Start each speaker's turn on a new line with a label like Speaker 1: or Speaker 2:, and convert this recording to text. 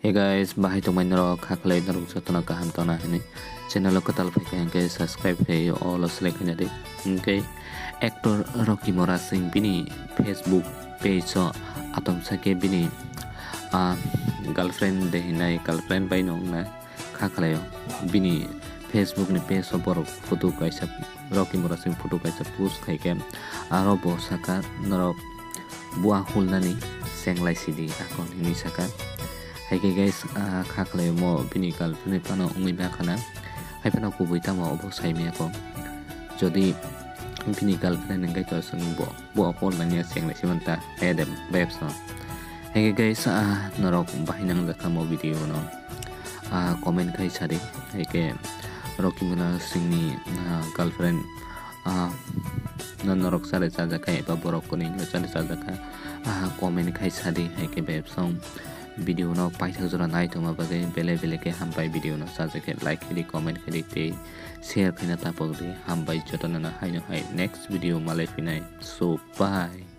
Speaker 1: Hey guys, bahai to main ro khaklai naruk jotono kaham tona hini channel ko tal phai ke subscribe phe all select hina de ke actor Rocky murasing bini Facebook page so atom sake bini girlfriend de hinai girlfriend bai nong na khaklai bini Facebook ni page so borok photo kaisa Rocky murasing photo kaisa post khai ke aro bo saka norok buah hulnani senglai sidi akon ini saka hai guys khaklai mo bini girlfriend pano ungui ba khana hai pano kubui tamo obo sai me ko jodi bini girlfriend ngai to sung bo apol nanya senglai simanta edem babes no hai guys norok bahinang jaka mo video no comment khai sari hai ke Rocky murasing ni girlfriend norok sare sa jaka ba borok ko ni sare sa jaka comment khai sari hai ke babes song video no paithak jora nai thoma bagai bele ke hambai video no sajake like kedi comment kedi te share khaina tapok de hambai jotono na haino hai next video malai finai so bye.